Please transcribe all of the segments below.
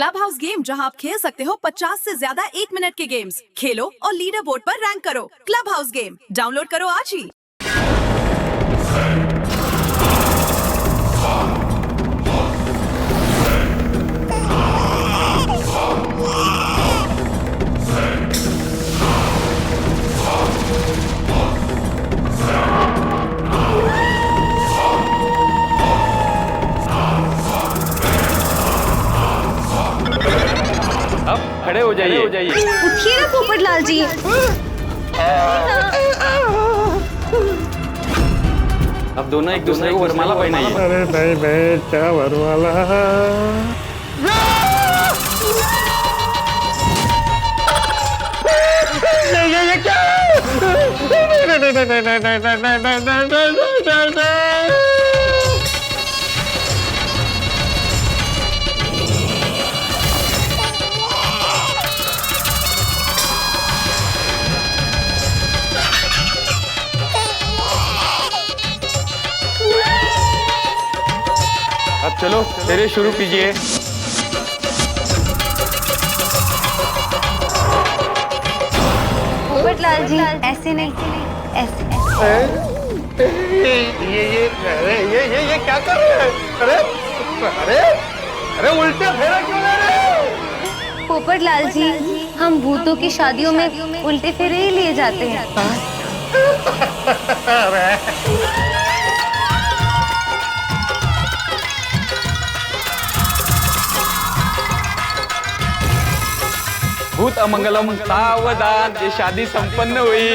Club house game, जहां आप खेल सकते हो 50 से ज्यादा 1 मिनट के गेम्स। खेलो और लीडर बोर्ड पर रैंक करो। क्लब हाउस गेम डाउनलोड करो आज ही। अब खड़े हो जाइए। उठिए ना पोपटलाल जी। अब दोनों एक दूसरे को वरमाला पहनाइए। अरे नहीं बेटा वरमाला। ये क्या? अब चलो तेरे शुरू कीजिए। पोपटलाल जी ऐसे नहीं, ऐसे। ये क्या कर रहे हैं? अरे अरे अरे उल्टे फेरा क्यों ले रहे हो? पोपटलाल जी, हम भूतों की शादियों में उल्टे फेरे ही लिए जाते हैं। भूत अमंगलम सावधान, ये शादी संपन्न हुई।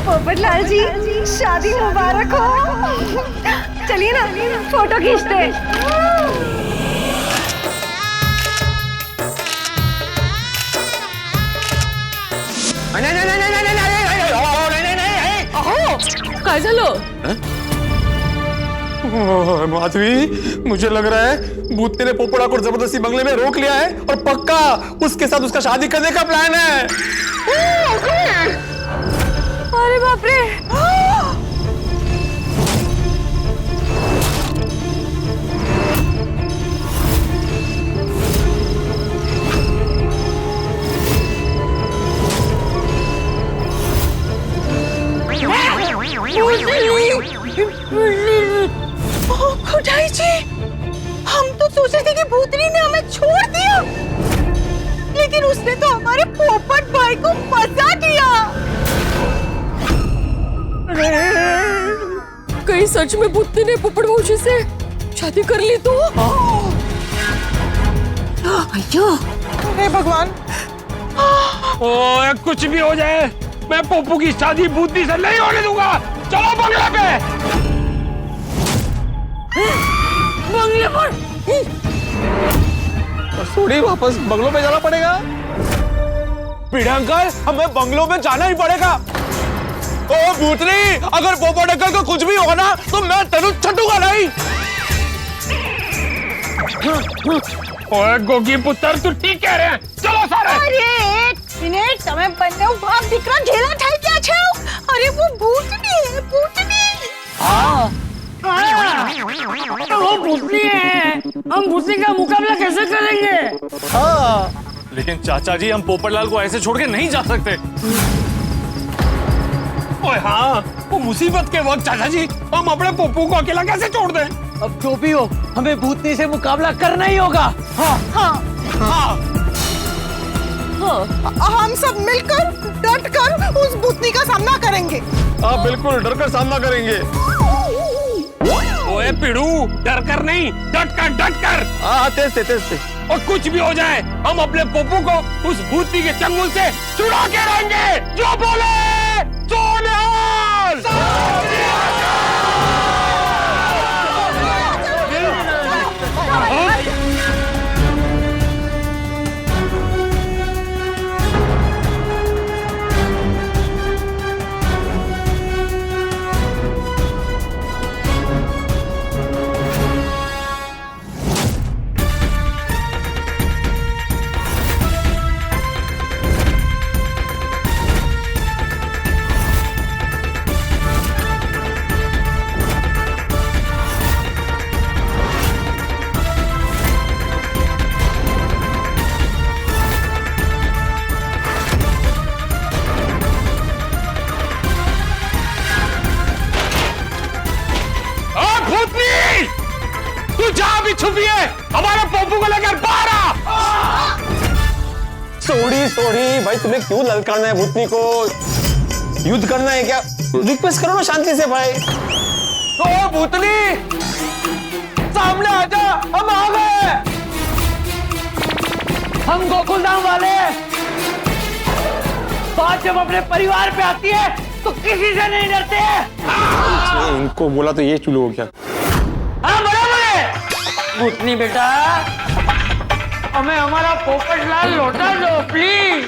पोपटलाल जी, शादी मुबारक हो। चलिए ना, फोटो खींचते हैं। काय झालं? माधवी, मुझे लग रहा है भूत ने पोपड़ा को जबरदस्ती बंगले में रोक लिया है और पक्का उसके साथ उसका शादी करने का प्लान है। अरे बाप रे! खुदाई जी, हम तो सोचे थे कि भूतनी ने हमें छोड़ दिया, लेकिन उसने तो हमारे पोपट भाई को फंसा दिया। कहीं सच में भूतनी ने पोपट भाई से शादी कर ली तो? अयो, हे भगवान! ओए कुछ भी हो जाए, मैं पप्पू की शादी भूतनी से नहीं होने दूंगा। चलो बंगले पे। बंगले पर सोडी, वापस बंगलों पे जाना पड़ेगा। पीढ़ा अंकल, हमें बंगलों में जाना ही पड़ेगा। ओ भूतनी, अगर पोपट अंकल को कुछ भी होगा ना तो मैं तेनू छूटूंगा नहीं। ओए गोगी पुत्र, तू ठीक कह रहे हैं। चलो सारे। अरे एक मिनट, તમે બંને ભાગ દીકરા ઘેલા થઈ ગયા છો? અરે वो भूतनी है, भूतनी। वो भूतनी है, हम भूतनी का मुकाबला कैसे करेंगे? हाँ, लेकिन चाचा जी, हम पोपटलाल को ऐसे छोड़ के नहीं जा सकते। ओए हाँ, वो मुसीबत के वक्त चाचा जी, हम अपने पप्पू को अकेला कैसे छोड़ दें? अब जो भी हो, हमें भूतनी से मुकाबला करना ही होगा। हाँ हाँ, हाँ, हम सब मिलकर डटकर उस भूतनी का सामना करेंगे। आप बिल्कुल डर कर सामना करेंगे। ओए पिड़ू, डर कर नहीं, डट कर। हाँ, तेज से। और कुछ भी हो जाए, हम अपने पप्पू को उस भूतनी के चंगुल से छुड़ा के रहेंगे। जो बोले सोनिहाल। छुपी है, हमारे पप्पू को लेकर बाहर आ। सोड़ी सोड़ी भाई, तुम्हें क्यों ललकारना है भूतनी को? युद्ध करना है क्या? रिक्वेस्ट करो ना शांति से भाई। ओ भूतनी, सामने आजा, हम आ गए। हम गोकुलधाम वाले बात जब अपने परिवार पे आती है तो किसी से नहीं डरते हैं। इनको बोला तो ये चुलू हो गया। हाँ बराबर है। भूतनी बेटा, हमें हमारा पोपटलाल लौटा दो प्लीज।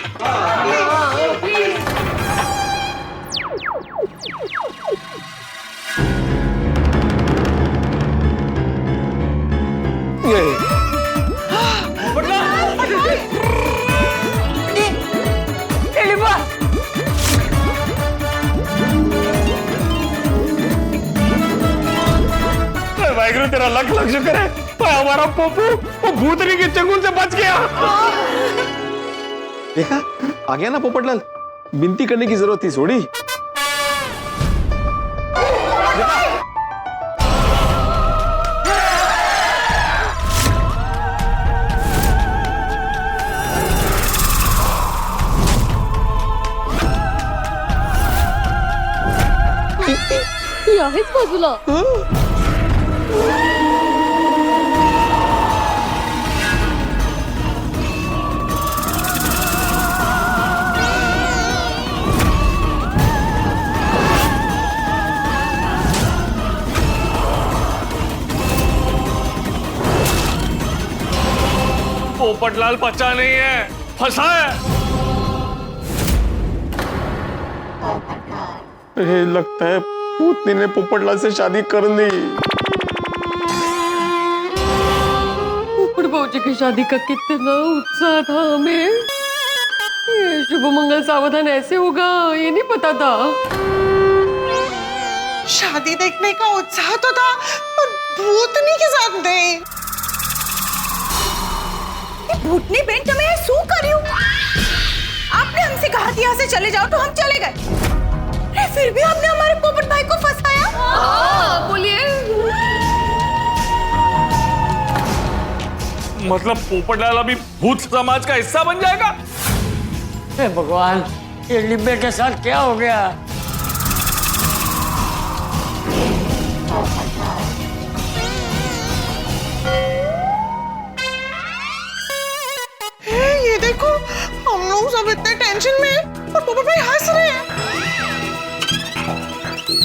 वाहिगुरु तेरा लख लख शुक्र है, पर हमारा पप्पू वो भूतनी के चंगुल से बच गया। देखा, आ गया ना पोपटलाल। विनती करने की जरूरत थी सोड़ी। आहेच बाजूला. पोपटलाल बचा नहीं है, फंसा है। लगता है भूतनी ने पोपटलाल से शादी कर ली। पोपट भाऊजी की शादी का कितना उत्साह था हमें। ये शुभ मंगल सावधान ऐसे होगा ये नहीं पता था। शादी देखने का उत्साह तो था, पर भूतनी के साथ नहीं। भूतनी बेन तुम्हें शू करियो? आपने हमसे कहा था यहाँ से चले जाओ तो हम चले गए, फिर भी आपने हमारे पोपट भाई को फंसाया। बोलिए। मतलब पोपटलाल अभी भूत समाज का हिस्सा बन जाएगा? हे भगवान, ये डिब्बे के साथ क्या हो गया? ये देखो, हम लोग सब इतने टेंशन में हैं और पोपट भाई हंस रहे हैं।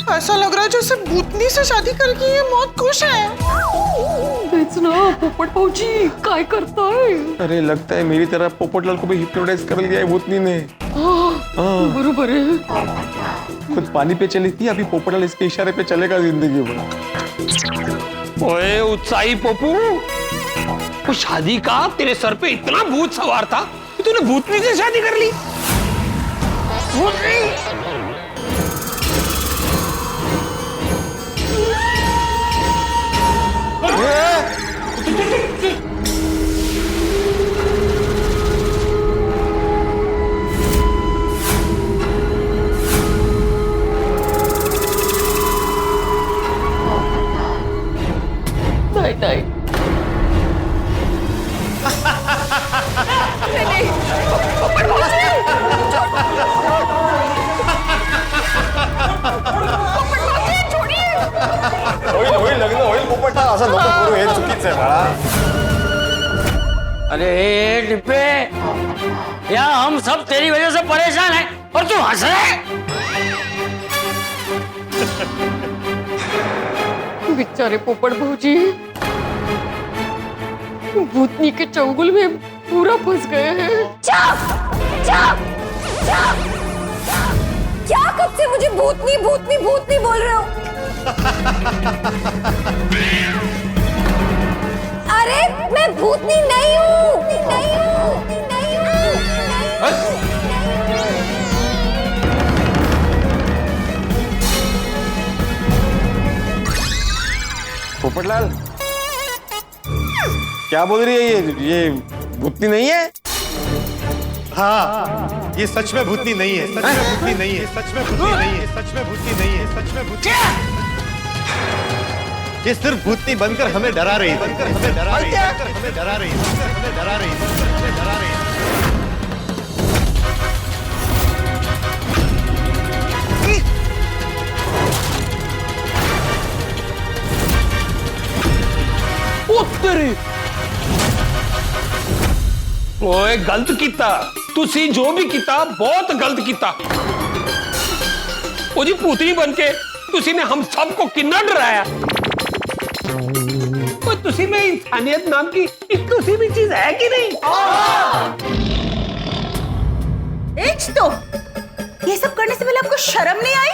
ऐसा लग रहा है जैसे भूतनी से शादी करके ये बहुत खुश है। पोपट भाऊजी काय करता है? अरे लगता है मेरी तरह पोपटलाल को भी हिप्नोटाइज कर लिया है भूतनी ने। बरोबर है। खुद पानी पे चली थी, अभी पोपटलाल इसके इशारे पे चलेगा जिंदगी भर। ओए उत्साही पप्पू, वो शादी का तेरे सर पे इतना भूत सवार था कि तूने भूतनी से शादी कर ली। भूतनी नहीं होईल लग्न होईल पोपटलाल असं नको करू, हे चुकीचं आहे बाळा। अरे डिब्बे, यार हम सब तेरी वजह से परेशान हैं और तू हंस रहा है। बेचारे पोपट भाऊजी भूतनी के चंगुल में पूरा फंस गए हैं। क्या कब से मुझे भूतनी भूतनी भूतनी बोल रहे हो? अरे मैं भूतनी नहीं हूँ, नहीं हूँ, नहीं हूँ। पोपटलाल क्या बोल रही है ये भूतनी नहीं है? हाँ, ये सच में भूतनी नहीं है, सच में भूतनी नहीं है, सच में भूतनी नहीं है, सच में भूतनी नहीं है, सच में भूतनी। ये सिर्फ भूतनी बनकर हमें डरा रही है, बनकर हमें डरा रही है, बनकर हमें डरा रही है, बनकर हमें डरा रही है, बनकर हमें डरा रही है। तेरी ओए गलत किता तुसी जो भी किता बहुत गलत किता ओ जी भूतनी बन के तुसी ने हम सबको कितना डराया ओ तुसी में इंसानियत नाम की एक तुसी भी चीज है कि नहीं एच तो ये सब करने से पहले आपको शर्म नहीं आई?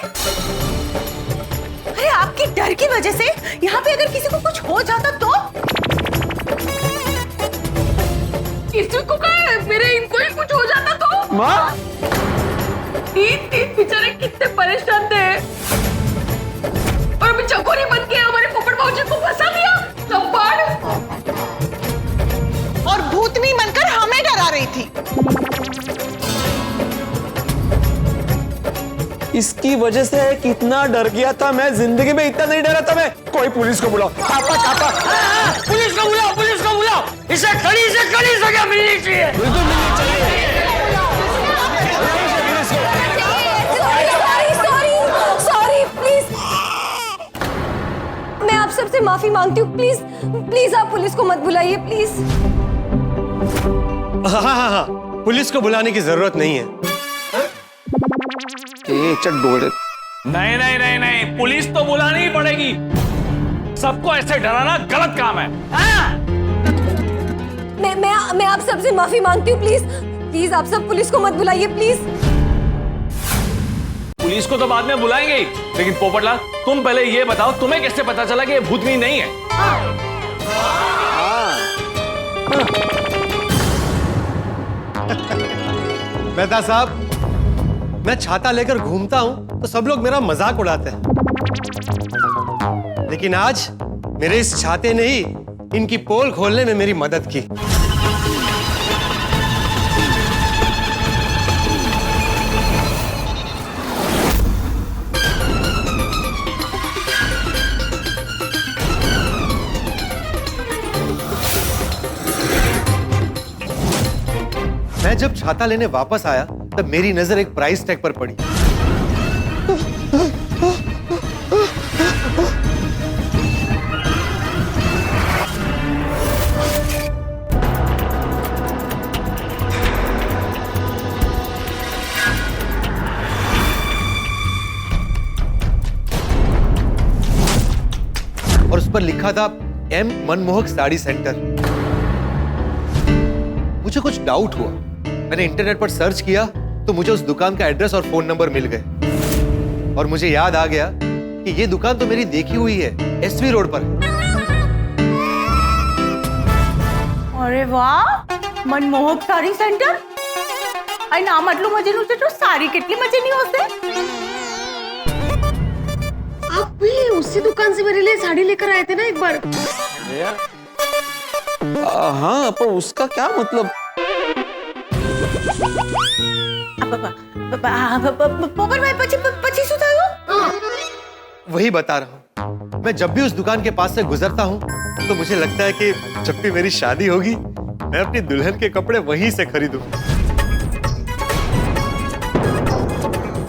अरे आपके डर की वजह से यहाँ पे अगर किसी को कुछ हो जाता तो किसी को क्या है? मेरे इनको ही कुछ हो जाता तो माँ तीन बेचारे कितने परेशान थे और अभी चकोरी बन के हमारे पोपट भाऊजी को फंसा दिया लंबाड़ और भूतनी बनकर हमें डरा रही थी। इसकी वजह से कितना डर गया था मैं, जिंदगी में इतना नहीं डरा था मैं। कोई पुलिस को बुलाओ, कापा कापा। पुलिस को बुलाओ, पुलिस को बुलाओ। इसे खड़ी से खड़ी सजा मिलनी चाहिए। बिल्कुल मिलनी चाहिए। सॉरी प्लीज, मैं आप सबसे माफी मांगती हूँ। प्लीज प्लीज आप पुलिस को मत बुलाइए प्लीज। हाँ, पुलिस को बुलाने की जरूरत नहीं है। नहीं नहीं नहीं नहीं, पुलिस तो बुलानी ही पड़ेगी। सबको ऐसे डराना गलत काम है। मैं आप सबसे माफी मांगती हूँ प्लीज। प्लीज आप सब पुलिस को मत बुलाइए प्लीज। पुलिस को तो बाद में बुलाएंगे ही, लेकिन पोपटलाल तुम पहले ये बताओ तुम्हें कैसे पता चला कि ये भूतनी नहीं है? मेहता साहब, मैं छाता लेकर घूमता हूं तो सब लोग मेरा मजाक उड़ाते हैं, लेकिन आज मेरे इस छाते ने ही इनकी पोल खोलने में मेरी मदद की। मैं जब छाता लेने वापस आया तब मेरी नजर एक प्राइस टैग पर पड़ी। और उस पर लिखा था एम मनमोहक साड़ी सेंटर। मुझे कुछ डाउट हुआ, मैंने इंटरनेट पर सर्च किया तो मुझे उस दुकान का एड्रेस और फोन नंबर मिल गए और मुझे याद आ गया कि ये दुकान तो मेरी देखी हुई है, एसवी रोड पर। अरे वाह, मनमोहक साड़ी सेंटर। आई नाम आटलू मजेનું છે તો સારી કેટલી મजेની હશે। आप भी उसी दुकान से मेरे लिए साड़ी लेकर आए थे ना एक बार। हाँ, पर उसका क्या मतलब? પોપટ ભાઈ પછી શું થયું? वही बता रहा हूँ, मैं जब भी उस दुकान के पास से गुजरता हूँ तो मुझे लगता है कि जब भी मेरी शादी होगी मैं अपनी दुल्हन के कपड़े वहीं से खरीदूं।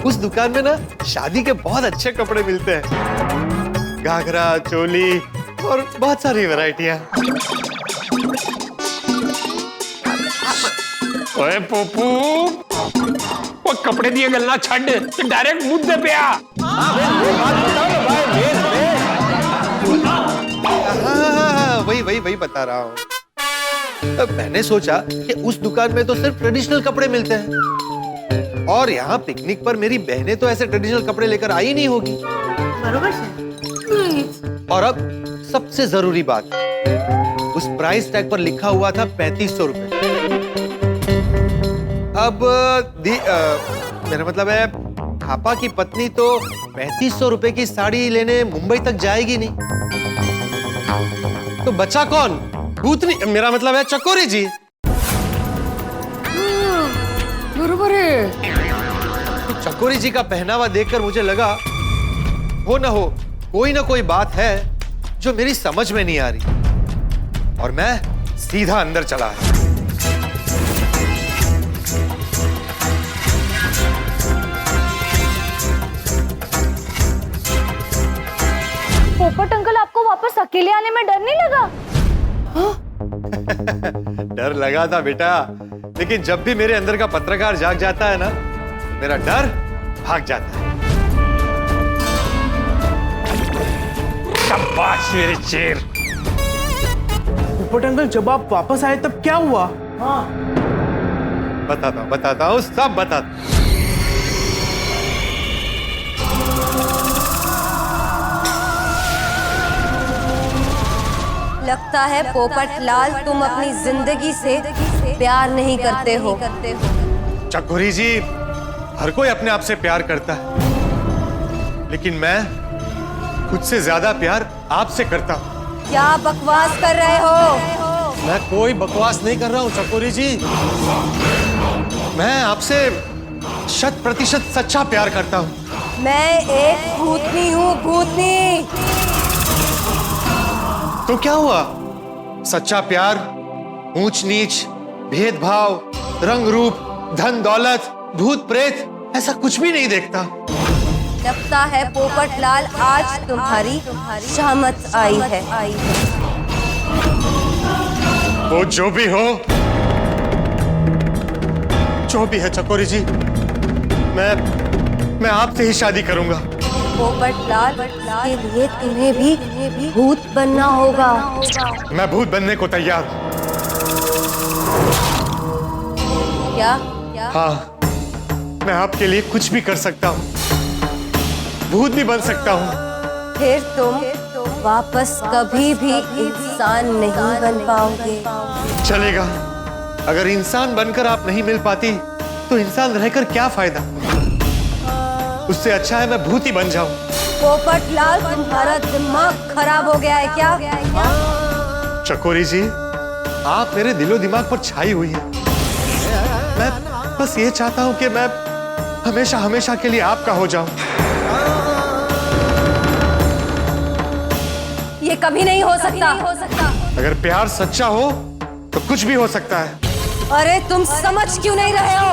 उस दुकान में ना शादी के बहुत अच्छे कपड़े मिलते हैं, घाघरा, चोली और बहुत सारी वैरायटियां। ओए पोपू, वो कपड़े दिए गलना छड़ तो डायरेक्ट मुद्दे पे आ। वही बता रहा हूँ। मैंने सोचा कि उस दुकान में तो सिर्फ ट्रेडिशनल कपड़े मिलते हैं और यहाँ पिकनिक पर मेरी बहनें तो ऐसे ट्रेडिशनल कपड़े लेकर आई नहीं होगी। बरोबर है। और अब सबसे जरूरी बात, उस प्राइस टैग पर लिखा हुआ था 3500 रुपए। अब मेरा मतलब है खापा की पत्नी तो 3500 रुपए की साड़ी लेने मुंबई तक जाएगी नहीं, तो बचा कौन? भूतनी, मेरा मतलब है चकोरी जी। बरोबर है। तो चकोरी जी का पहनावा देखकर मुझे लगा हो ना कोई बात है जो मेरी समझ में नहीं आ रही और मैं सीधा अंदर चला आया। पोपट अंकल, आपको वापस अकेले आने में डर नहीं लगा? डर लगा था बेटा, लेकिन जब भी मेरे अंदर का पत्रकार जाग जाता है ना, मेरा डर भाग जाता है। शाबाश मेरे शेर। पोपट अंकल, जब आप वापस आए तब क्या हुआ? बताता हूँ, सब बताता। लगता है पोपट लाल, तुम अपनी जिंदगी से प्यार नहीं करते हो। चकोरी जी, हर कोई अपने आप से प्यार करता है, लेकिन मैं खुद से ज्यादा प्यार आपसे करता हूँ। क्या बकवास कर रहे हो? मैं कोई बकवास नहीं कर रहा हूँ चकोरी जी। मैं आपसे 100% सच्चा प्यार करता हूँ। मैं एक भूतनी हूँ, भूतनी। तो क्या हुआ? सच्चा प्यार ऊंच नीच, भेदभाव, रंग रूप, धन दौलत, भूत प्रेत ऐसा कुछ भी नहीं देखता। लगता है पोपट लाल, आज तुम्हारी शामत आई है। वो जो भी हो, जो भी है चकोरी जी, मैं आपसे ही शादी करूंगा। पोपट लाल, के लिए तुम्हें भी भूत बनना होगा। मैं भूत बनने को तैयार हूं। क्या? हाँ, मैं आपके लिए कुछ भी कर सकता हूँ, भूत भी बन सकता हूँ। फिर तुम वापस कभी भी इंसान नहीं बन पाओगे। चलेगा, अगर इंसान बनकर आप नहीं मिल पाती तो इंसान रहकर क्या फायदा? उससे अच्छा है मैं भूत ही बन जाऊं। पोपट लाल, तुम्हारा दिमाग खराब हो गया है क्या? चकोरी जी, आप मेरे दिलो दिमाग पर छाई हुई हैं। मैं बस ये चाहता हूं कि मैं हमेशा हमेशा के लिए आपका हो जाऊं। ये कभी नहीं हो सकता। अगर प्यार सच्चा हो तो कुछ भी हो सकता है। अरे तुम समझ क्यों नहीं रहे हो?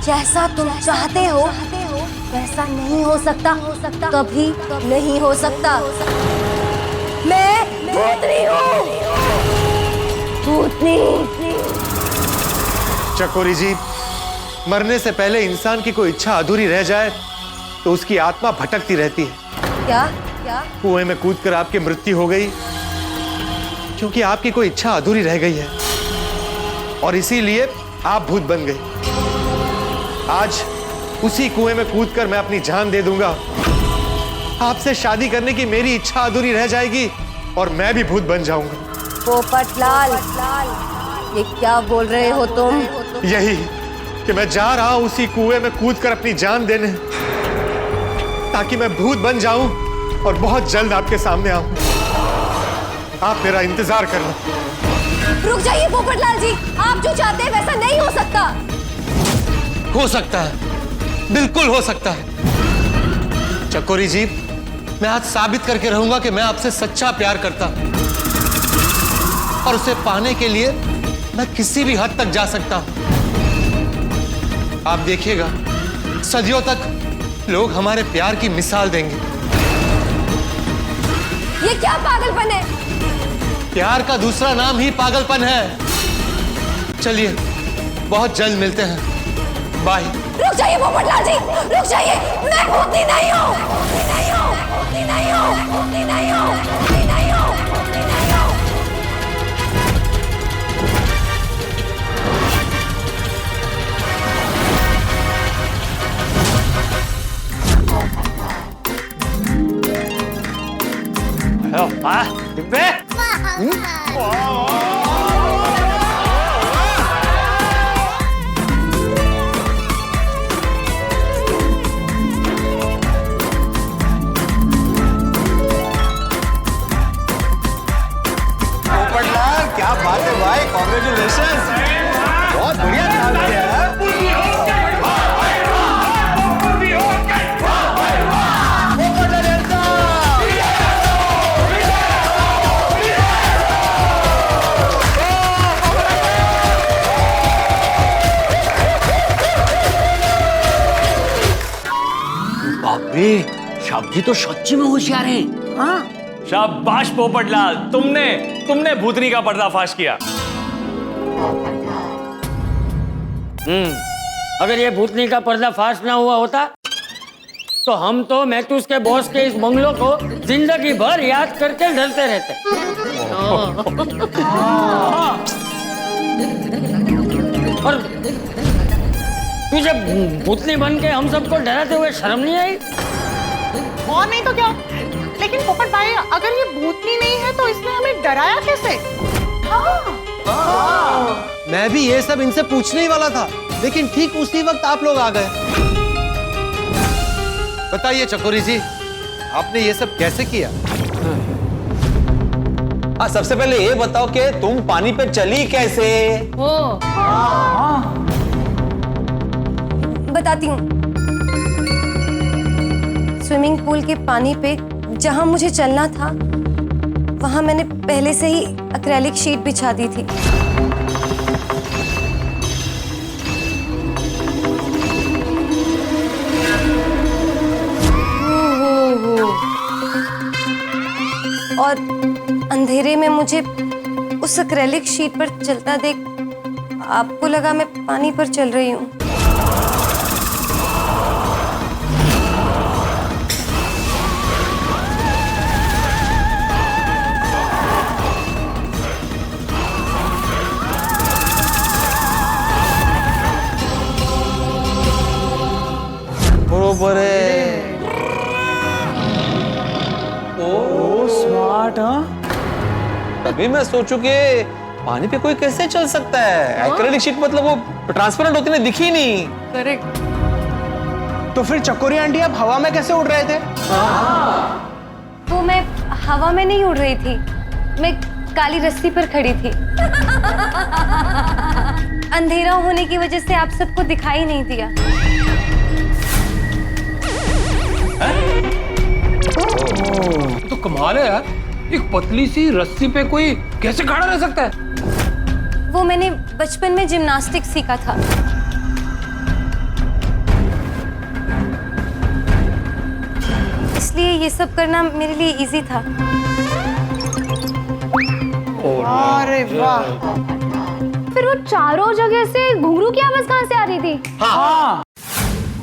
जैसा तुम चाहते हो वैसा नहीं हो सकता, कभी नहीं हो सकता। मैं भूतनी हूँ, भूतनी। चकोरी जी, मरने से पहले इंसान की कोई इच्छा अधूरी रह जाए तो उसकी आत्मा भटकती रहती है। क्या? कुएं में कूदकर आपकी मृत्यु हो गई क्योंकि आपकी कोई इच्छा अधूरी रह गई है और इसीलिए आप भूत बन गए। आज उसी कुएं में कूदकर मैं अपनी जान दे दूंगा। आपसे शादी करने की मेरी इच्छा अधूरी रह जाएगी और मैं भी भूत बन जाऊंगा। पोपट लाल, ये क्या बोल रहे हो तुम? यही कि मैं जा रहा हूं उसी कुएं में कूदकर अपनी जान देने, ताकि मैं भूत बन जाऊं और बहुत जल्द आपके सामने आऊं। आप मेरा इंतजार करना। रुक जाइए पोपट लाल जी, आप जो चाहते हैं वैसा नहीं हो सकता। हो सकता है, बिल्कुल हो सकता है। चकोरी जी, मैं आज साबित करके रहूंगा कि मैं आपसे सच्चा प्यार करता हूं और उसे पाने के लिए मैं किसी भी हद तक जा सकता हूं। आप देखिएगा, सदियों तक लोग हमारे प्यार की मिसाल देंगे। ये क्या पागलपन है? प्यार का दूसरा नाम ही पागलपन है। चलिए, बहुत जल्द मिलते हैं। बाय। रुक जाइए पोपट लाल जी, रुक जाइए। मैं भूतनी नहीं हूँ, भूतनी नहीं हूँ, भूतनी नहीं हूँ, भूतनी नहीं हूँ, भूतनी नहीं हूँ, भूतनी नहीं हूँ। क्या बात है भाई, कॉन्ग्रेचुलेशन, बहुत बढ़िया काम किया है। साहब जी तो सच्ची में होशियार हैं। हाँ शाबाश पोपटलाल, तुमने भूतनी का पर्दाफाश किया। अगर ये भूतनी का पर्दाफाश ना हुआ होता तो हम तो मैथ्यूस के बॉस के इस बंगलों को जिंदगी भर याद करके डरते रहते। और तुझे भूतनी बन के हम सबको डराते हुए शर्म नहीं आई? और नहीं तो क्या, लेकिन पोपट भाई अगर ये भूतनी नहीं है तो इसने हमें डराया कैसे? मैं भी ये सब इनसे पूछने ही वाला था, लेकिन ठीक उसी वक्त आप लोग आ गए। बताइए चकोरी जी, आपने ये सब कैसे किया? सबसे पहले ये बताओ कि तुम पानी पे चली कैसे? बताती हूँ। स्विमिंग पूल के पानी पे जहां मुझे चलना था वहां मैंने पहले से ही एक्रेलिक शीट बिछा दी थी। और अंधेरे में मुझे उस एक्रेलिक शीट पर चलता देख आपको लगा मैं पानी पर चल रही हूँ। बरोबर है। स्मार्ट। हाँ, तभी मैं सोचू कि पानी पे कोई कैसे चल सकता है। एक्रेलिक शीट मतलब वो ट्रांसपेरेंट होती ना, दिखी नहीं। करेक्ट। तो फिर चकोरी आंटी आप हवा में कैसे उड़ रहे थे? वो मैं हवा में नहीं उड़ रही थी, मैं काली रस्सी पर खड़ी थी। अंधेरा होने की वजह से आप सबको दिखाई नहीं दिया। तो कमाल है यार, एक पतली सी रस्सी पे कोई कैसे खड़ा रह सकता है? वो मैंने बचपन में जिम्नास्टिक सीखा था। इसलिए ये सब करना मेरे लिए इजी था। अरे वाह। फिर वो चारों जगह से घुंघरू की आवाज कहाँ से आ रही थी? हाँ।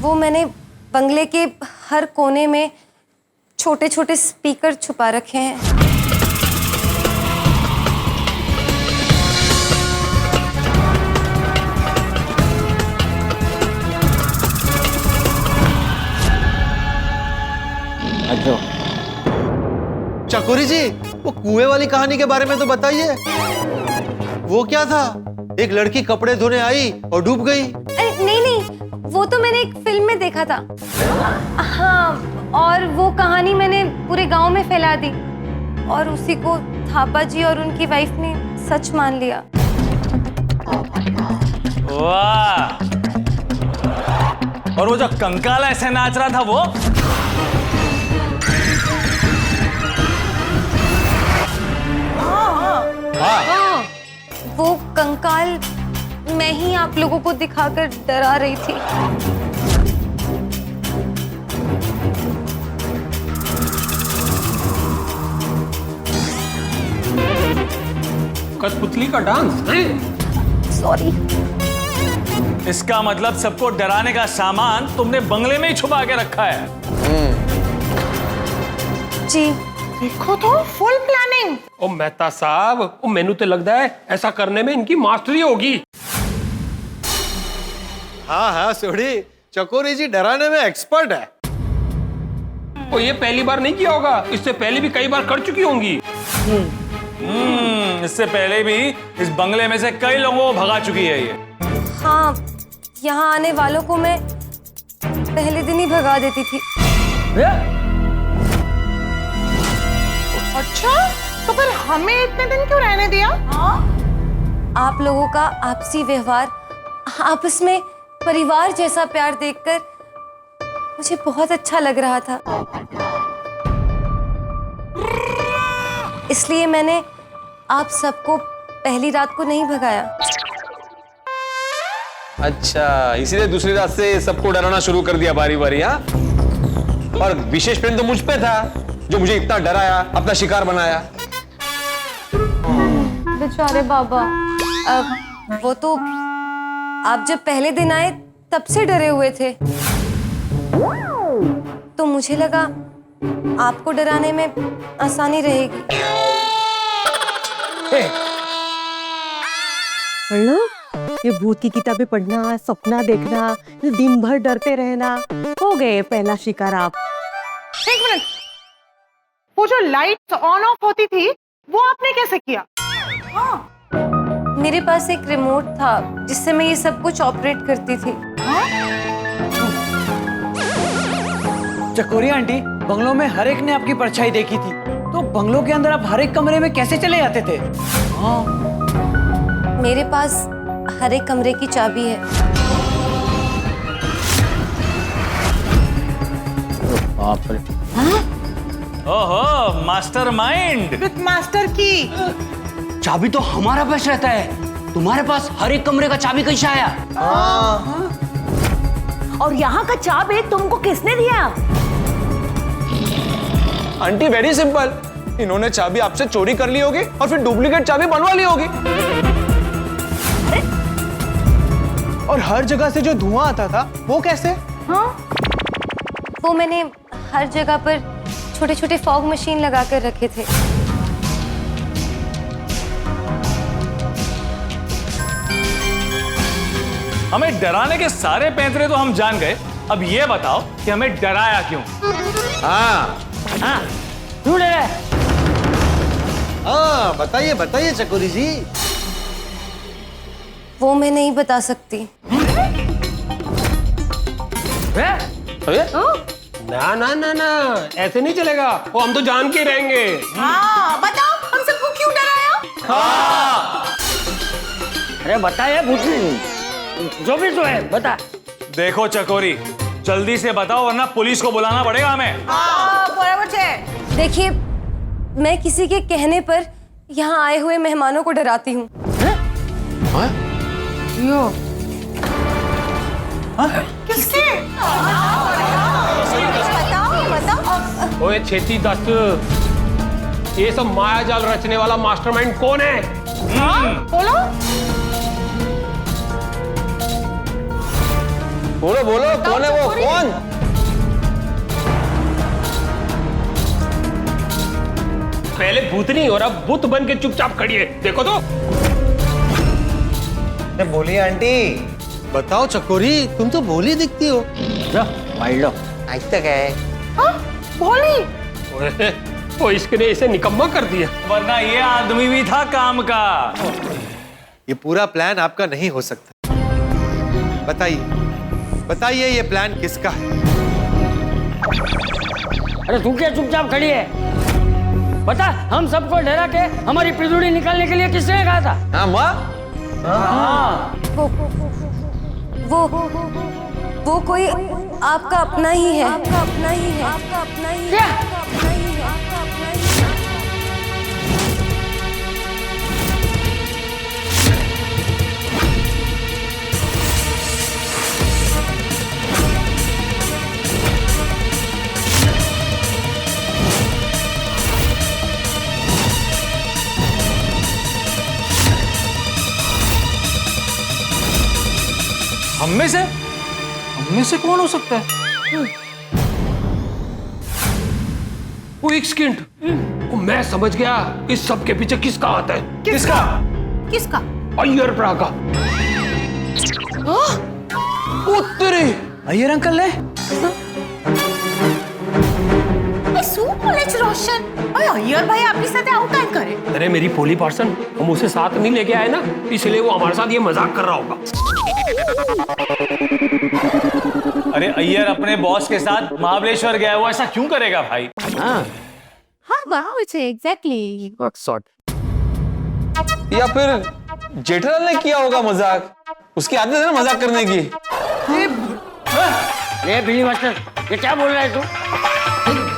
वो मैंने बंगले के हर कोने में छोटे छोटे स्पीकर छुपा रखे हैं। चकोरी जी, वो कुएं वाली कहानी के बारे में तो बताइए। वो क्या था? एक लड़की कपड़े धोने आई और डूब गई। अरे नहीं नहीं, वो तो मैंने एक फिल्म में देखा था। हाँ, और वो कहानी मैंने पूरे गांव में फैला दी और उसी को थापा जी और उनकी वाइफ ने सच मान लिया। वाह। और वो जो कंकाल ऐसे नाच रहा था वो? हाँ, वो कंकाल मैं ही आप लोगों को दिखाकर डरा रही थी। कठपुतली का डांस है? सॉरी। इसका मतलब सबको डराने का सामान तुमने बंगले में ही छुपा के रखा है। जी देखो तो, फुल प्लानिंग। ओ मेहता साहब, ओ मेनू तो लगता है ऐसा करने में इनकी मास्टरी होगी। हाँ हाँ सोड़ी, चकोरी जी डराने में एक्सपर्ट है। ओ ये पहली बार नहीं किया होगा, इससे पहले भी कई बार कर चुकी होंगी। इससे पहले भी इस बंगले में से कई लोगों को भगा चुकी है ये। हाँ, यहाँ आने वालों को मैं पहले दिन ही भगा देती थी। अच्छा, तो फिर हमें इतने दिन क्यों रहने दिया? आप लोगों का आपसी व्यवहार, आपस में परिवार जैसा प्यार देखकर मुझे बहुत अच्छा लग रहा था। इसलिए मैंने आप सबको पहली रात को नहीं भगाया। अच्छा, इसीलिए दूसरी रात से सबको डराना शुरू कर दिया बारी बारी। हाँ, और विशेष प्रेम तो मुझ पे था, जो मुझे इतना डराया, अपना शिकार बनाया। बेचारे बाबा। वो तो आप जब पहले दिन आए तब से डरे हुए थे, तो मुझे लगा आपको डराने में आसानी रहेगी। पढ़ना, ये भूत की किताबें पढ़ना, सपना देखना, दिन भर डरते रहना, हो गए पहला शिकार आप। एक मिनट, वो जो लाइट ऑन ऑफ होती थी वो आपने कैसे किया? मेरे पास एक रिमोट था जिससे मैं ये सब कुछ ऑपरेट करती थी। चकोरी आंटी, बंगलों में हर एक ने आपकी परछाई देखी थी, तो बंगलों के अंदर आप हर एक कमरे में कैसे चले जाते थे? मेरे पास हर एक कमरे की चाबी है। बाप रे। ओहो, मास्टरमाइंड। विथ मास्टर की। चाबी तो हमारा पास रहता है, तुम्हारे पास हर एक कमरे का चाबी कैसे आया? और यहाँ का चाबी तुमको किसने दिया? आंटी वेरी सिंपल, इन्होंने चाबी आपसे चोरी कर ली होगी और फिर डुप्लीकेट चाबी बनवा ली होगी। और हर जगह से जो धुआं आता था वो कैसे? हाँ, वो मैंने हर जगह पर छोटे छोटे फॉग मशीन लगा कर रखे थे। हमें डराने के सारे पैंतरे तो हम जान गए, अब ये बताओ कि हमें डराया क्यों? हाँ क्यों डरा? हाँ, बताइए बताइए चकोरी जी। वो मैं नहीं बता सकती। ना ना ना ना, ऐसे नहीं चलेगा, वो हम तो जान के रहेंगे। हाँ, बताओ हम सबको क्यों डराया? अरे बता ये भूतनी, जो भी तो है बता। देखो चकोरी, जल्दी से बताओ वरना पुलिस को बुलाना पड़ेगा हमें। बराबर है। देखिए, मैं किसी के कहने पर यहाँ आए हुए मेहमानों को डराती हूँ। किससे? बताओ। ओए छेती दस, ये सब माया जाल रचने वाला मास्टरमाइंड कौन है? बोलो। बोलो बोलो, कौन है वो? कौन? पहले भूतनी और अब भूत बन के चुपचाप खड़ी है, देखो तो। बोलिए आंटी। बताओ चकोरी, तुम तो भोली दिखती हो। आज तक है। भोली? वो इसने इसे निकम्मा कर दिया। वरना ये आदमी भी था काम का। ये पूरा प्लान आपका नहीं हो सकता। बताइए बताइए, ये प्लान किसका है? अरे तू क्या चुपचाप खड़ी है? बता, हम सबको डरा के हमारी पिंजड़ी निकालने के लिए किसने कहा था? हाँ माँ। वो कोई आपका अपना ही है। आपका अपना ही है। आपका अपना ही है। आपका अपना ही है। आपका अपना ही है। हम में से कौन हो सकता है? वो एक सेकंड, वो मैं समझ गया इस सब के पीछे किसका हाथ है। किसका? किसका? अय्यर प्रा का। उत्तरी अय्यर अंकल है। रोशन, अय्यर भाई आपके साथ आउट टाइम करे। अरे मेरी पोली पर्सन, हम उसे साथ नहीं लेके आए ना, इसलिए वो हमारे साथ ये मजाक कर रहा होगा। अरे अय्यर अपने बॉस के साथ महाबलेश्वर गया, वो ऐसा क्यों करेगा भाई? हाँ, एग्जैक्टली। या फिर जेठालाल ने किया होगा मजाक, उसकी आदत है ना मजाक करने की। ये बिली मास्टर, ये क्या बोल रहा है तू?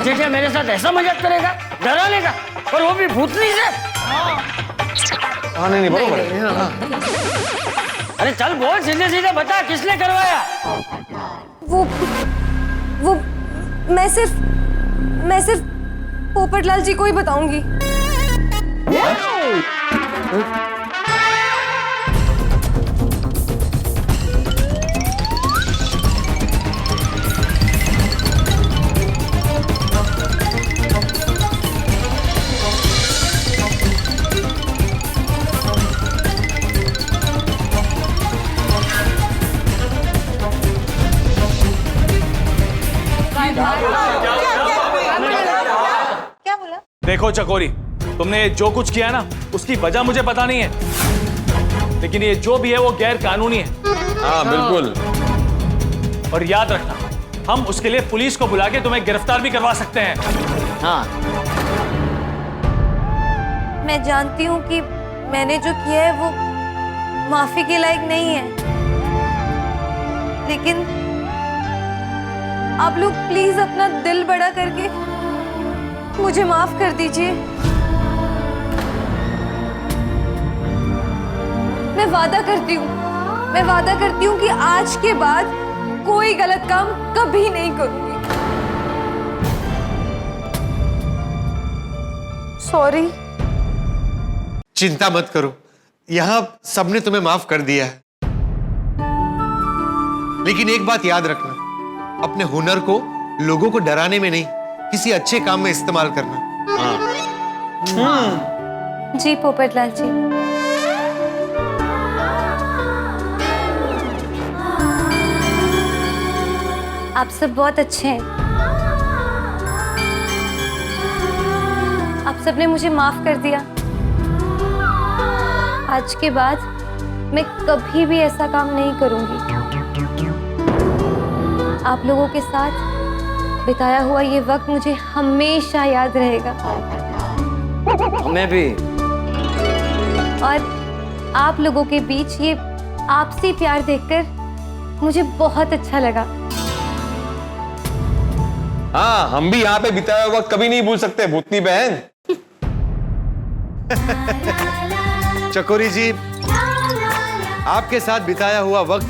जेठा मेरे साथ ऐसा मजाक करेगा, डराने का, और वो भी भूतनी से? हाँ नहीं बरोबर है। अरे चल बोल, सीधे सीधे बता किसने करवाया? वो मैं सिर्फ पोपटलाल जी को ही बताऊंगी। क्या बोला? देखो चकोरी, तुमने जो कुछ किया ना उसकी वजह मुझे पता नहीं है, लेकिन ये जो भी है वो गैर कानूनी है। हाँ बिल्कुल। और याद रखना, हम उसके लिए पुलिस को बुला के तुम्हें गिरफ्तार भी करवा सकते हैं। हाँ, मैं जानती हूँ कि मैंने जो किया है वो माफी के लायक नहीं है, लेकिन आप लोग प्लीज अपना दिल बड़ा करके मुझे माफ कर दीजिए। मैं वादा करती हूँ कि आज के बाद कोई गलत काम कभी नहीं करूंगी। सॉरी। चिंता मत करो, यहाँ सबने तुम्हें माफ कर दिया है, लेकिन एक बात याद रखना, अपने हुनर को लोगों को डराने में नहीं, किसी अच्छे काम में इस्तेमाल करना। जी पोपटलाल जी। आप सब बहुत अच्छे हैं। आप सबने मुझे माफ कर दिया। आज के बाद मैं कभी भी ऐसा काम नहीं करूंगी। आप लोगों के साथ बिताया हुआ ये वक्त मुझे हमेशा याद रहेगा। हमें भी। और आप लोगों के बीच ये आपसी प्यार देखकर मुझे बहुत अच्छा लगा। हाँ, हम भी यहाँ पे बिताया हुआ कभी नहीं भूल सकते भूतनी बहन। चकोरी जी, आपके साथ बिताया हुआ वक्त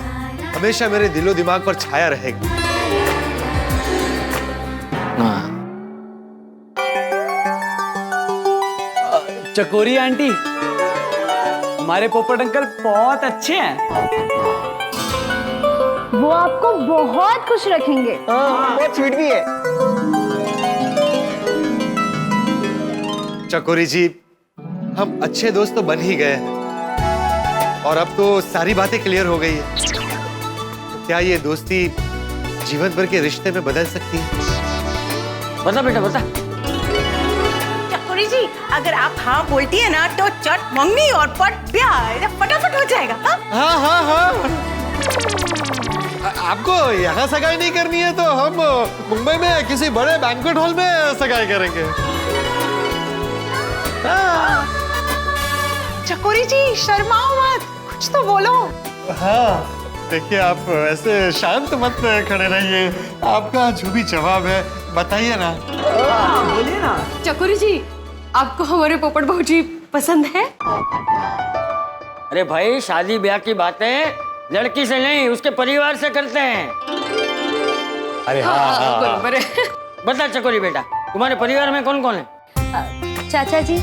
हमेशा मेरे दिलो दिमाग पर छाया रहेगा। चकोरी आंटी, हमारे पोपट अंकल बहुत अच्छे हैं। वो आपको बहुत खुश रखेंगे। बहुत स्वीट भी है। चकोरी जी, हम अच्छे दोस्त तो बन ही गए हैं और अब तो सारी बातें क्लियर हो गई है। क्या ये दोस्ती जीवन भर के रिश्ते में बदल सकती है? बता बेटा बता। चकोरी जी, अगर आप हाँ बोलती है ना तो चट मंगनी और पट प्यार फटाफट हो जाएगा। हाँ हाँ हाँ। आपको यहाँ सगाई नहीं करनी है तो हम मुंबई में किसी बड़े बैंक्वेट हॉल में सगाई करेंगे। चकोरी जी, शर्माओ मत, कुछ तो बोलो। हाँ, देखिए आप ऐसे शांत मत खड़े रहिए, आपका जो भी जवाब है बताइए ना। बोलिए ना। चकोरी जी, आपको हमारे पोपट बहू जी पसंद है? अरे भाई, शादी ब्याह की बातें लड़की से नहीं उसके परिवार से करते हैं। अरे हाँ, बराबर है। बता चकोरी बेटा, तुम्हारे परिवार में कौन कौन है? चाचा जी,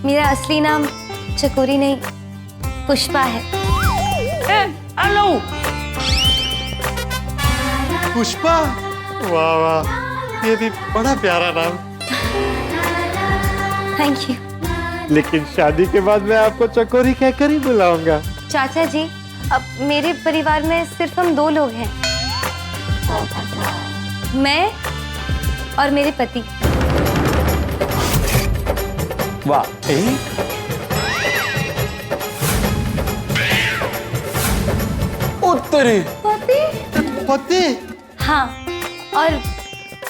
मेरा असली नाम चकोरी नहीं पुष्पा है। हेलो पुष्पा, वाह वाह, ये भी बड़ा प्यारा नाम। Thank you. लेकिन शादी के बाद मैं आपको चकोरी कहकर ही बुलाऊंगा। चाचा जी, अब मेरे परिवार में सिर्फ हम 2 लोग हैं, मैं और मेरे पति। वाह। उत्तरी पति? हाँ, और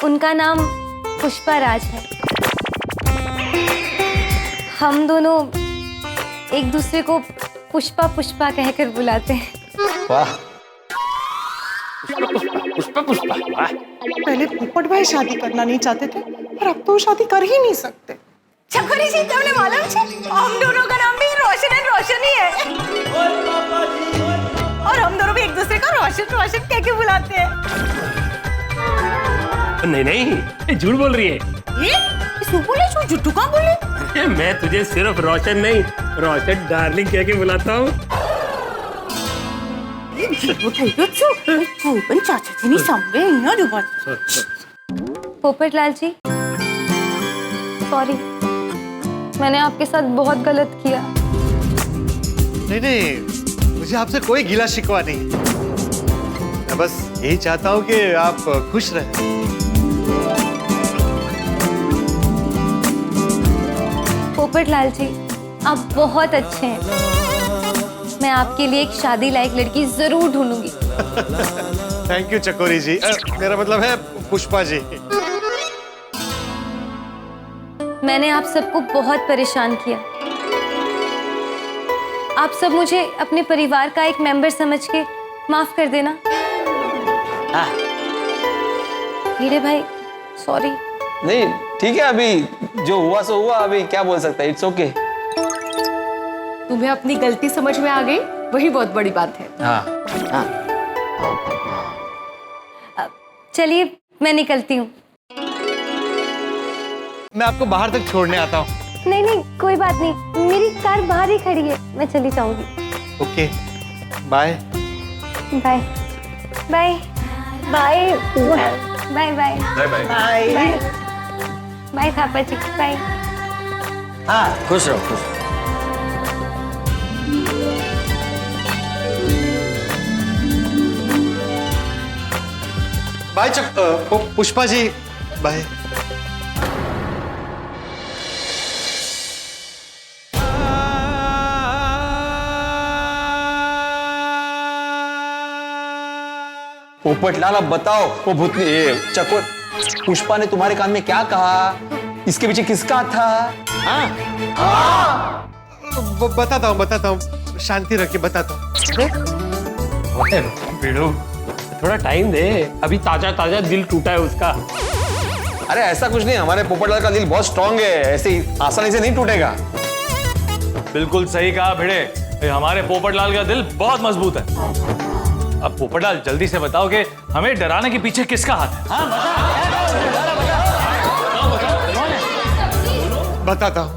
उनका नाम पुष्पा राज है। हम दोनों एक दूसरे को पुष्पा पुष्पा कहकर बुलाते हैं। वाह। पुष्पा पुष्पा, वाह। पहले पोपट भाई शादी करना नहीं चाहते थे, पर अब तो शादी कर ही नहीं सकते। चकोरी जी, तुमने मालूम है हम दोनों का नाम भी रोशन एंड रोशन ही है। और हम दोनों भी एक दूसरे को रोशन रोशन कह के बुलाते हैं। नहीं नहीं, झूठ बोल रही है। बोले जुट्टू का बोले? मैं तुझे सिर्फ रोशन नहीं, रोशन डार्लिंग कह के बुलाता हूँ। चाचाजीनी सांगले ना डुबा। पोपटलाल जी, सॉरी, मैंने आपके साथ बहुत गलत किया। नहीं नहीं, मुझे आपसे कोई गिला शिकवा नहीं। मैं बस यही चाहता हूँ कि आप खुश रहें। पोपटलाल जी, आप बहुत अच्छे हैं। मैं आपके लिए एक शादी लायक लड़की जरूर ढूंढूंगी। थैंक यू चकोरी जी, मेरा मतलब है पुष्पा जी। मैंने आप सबको बहुत परेशान किया। आप सब मुझे अपने परिवार का एक मेंबर समझ के माफ कर देना। हीरे भाई, सॉरी। नहीं ठीक है, अभी जो हुआ सो हुआ, अभी क्या बोल सकता है, इट्स ओके। तुम्हें अपनी गलती समझ में आ गई, वही बहुत बड़ी बात है। हाँ चलिए मैं निकलती हूँ। मैं आपको बाहर तक छोड़ने आता हूँ। नहीं नहीं, कोई बात नहीं, मेरी कार बाहर ही खड़ी है, मैं चली जाऊंगी। Okay, bye bye bye bye bye bye bye bye पापा जी, बाय। हाँ, खुश रहो, खुश रहो। Bye Pushpa ji, bye. पोपटलाल अब बताओ, वो भूतनी चकोर पुष्पा ने तुम्हारे कान में क्या कहा? इसके पीछे किसका था? बताता हूँ, शांति रखिए, बताता हूँ। बिड़ू, थोड़ा टाइम दे, अभी ताजा ताजा दिल टूटा है उसका। अरे ऐसा कुछ नहीं, हमारे पोपटलाल का दिल बहुत स्ट्रांग है, ऐसे ही आसानी से नहीं टूटेगा। बिल्कुल सही कहा भिड़े, हमारे पोपटलाल का दिल बहुत मजबूत है। अब पोपटलाल जल्दी से बताओ कि हमें डराने के पीछे किसका हाथ है? बताता हूँ।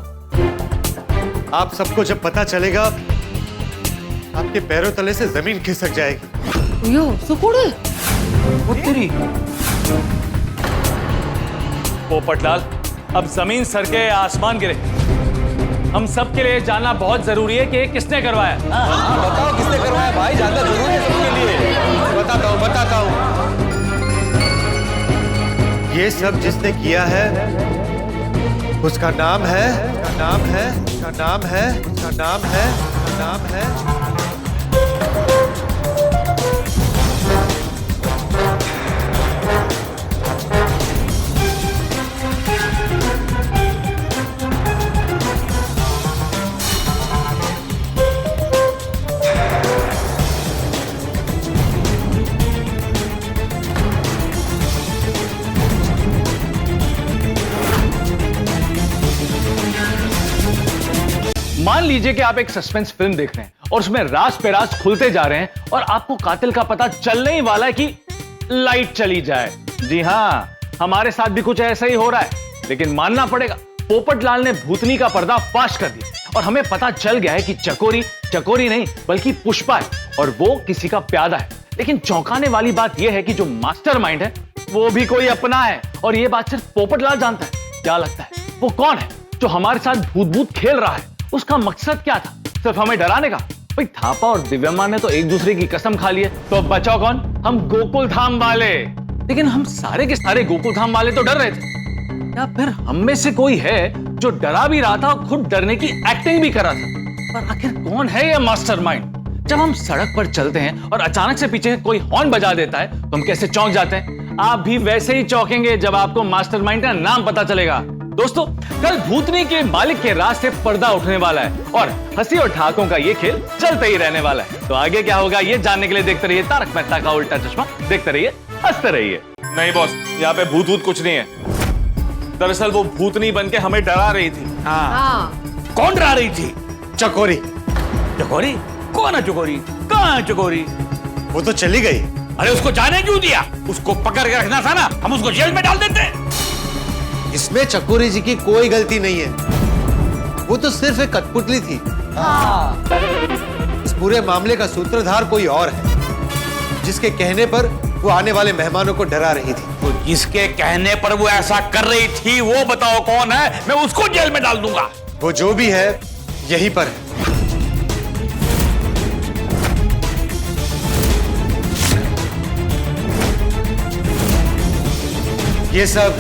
आप सबको जब पता चलेगा, आपके पैरों तले से जमीन खिसक जाएगी। यो सुकुड़े तेरी पोपटलाल, अब जमीन सरके आसमान गिरे, हम सब के लिए जानना बहुत जरूरी है कि किसने करवाया। बताओ किसने करवाया भाई, जानना जरूरी है सबके लिए। बताता हूँ। ये सब जिसने किया है, उसका नाम है, नाम है, नाम है, नाम है, नाम है मान लीजिए कि आप एक सस्पेंस फिल्म देख रहे हैं और उसमें राज पे राज खुलते जा रहे हैं और आपको कातिल का पता चलने ही वाला है कि लाइट चली जाए। जी हां, हमारे साथ भी कुछ ऐसा ही हो रहा है, लेकिन मानना पड़ेगा पोपटलाल ने भूतनी का पर्दा फाश कर दिया और हमें पता चल गया है कि चकोरी नहीं बल्कि पुष्पा है और वो किसी का प्यादा है। लेकिन चौंकाने वाली बात यह है कि जो मास्टरमाइंड है वो भी कोई अपना है और यह बात सिर्फ पोपटलाल जानता है। क्या लगता है वो कौन है जो हमारे साथ भूत खेल रहा है? उसका मकसद क्या था? सिर्फ हमें डराने का? भाई थापा और दिव्यमान ने तो एक दूसरे की कसम खा ली है, तो अब बचाओ कौन? हम गोकुल धाम वाले। लेकिन हम सारे के सारे गोकुल धाम वाले तो डर रहे थे, या फिर हम में से कोई है जो डरा भी रहा था और खुद डरने की एक्टिंग भी कर रहा था? पर आखिर कौन है यह मास्टरमाइंड? जब हम सड़क पर चलते हैं और अचानक से पीछे कोई हॉर्न बजा देता है तो हम कैसे चौंक जाते हैं? आप भी वैसे ही चौंकेंगे जब आपको मास्टरमाइंड का नाम पता चलेगा। दोस्तों, कल भूतनी के मालिक के राज से पर्दा उठने वाला है और हंसी और ठहाकों का ये खेल चलते ही रहने वाला है। तो आगे क्या होगा ये जानने के लिए देखते रहिए तारक मेहता का उल्टा चश्मा। देखते रहिए, हंसते रहिए। नहीं बॉस, यहाँ पे भूत कुछ नहीं है। दरअसल वो भूतनी बन के हमें डरा रही थी। कौन डरा रही थी? चकोरी। चकोरी? कौन है चकोरी? कहाँ है चकोरी? वो तो चली गई, अरे उसको जाने क्यों दिया? उसको पकड़ के रखना था ना, हम उसको जेल में डाल देते। इसमें चकोरी जी की कोई गलती नहीं है, वो तो सिर्फ एक कठपुतली थी। इस पूरे मामले का सूत्रधार कोई और है, जिसके कहने पर वो आने वाले मेहमानों को डरा रही थी। तो जिसके कहने पर वो ऐसा कर रही थी, वो बताओ कौन है? मैं उसको जेल में डाल दूंगा। वो जो भी है यहीं पर है। ये सब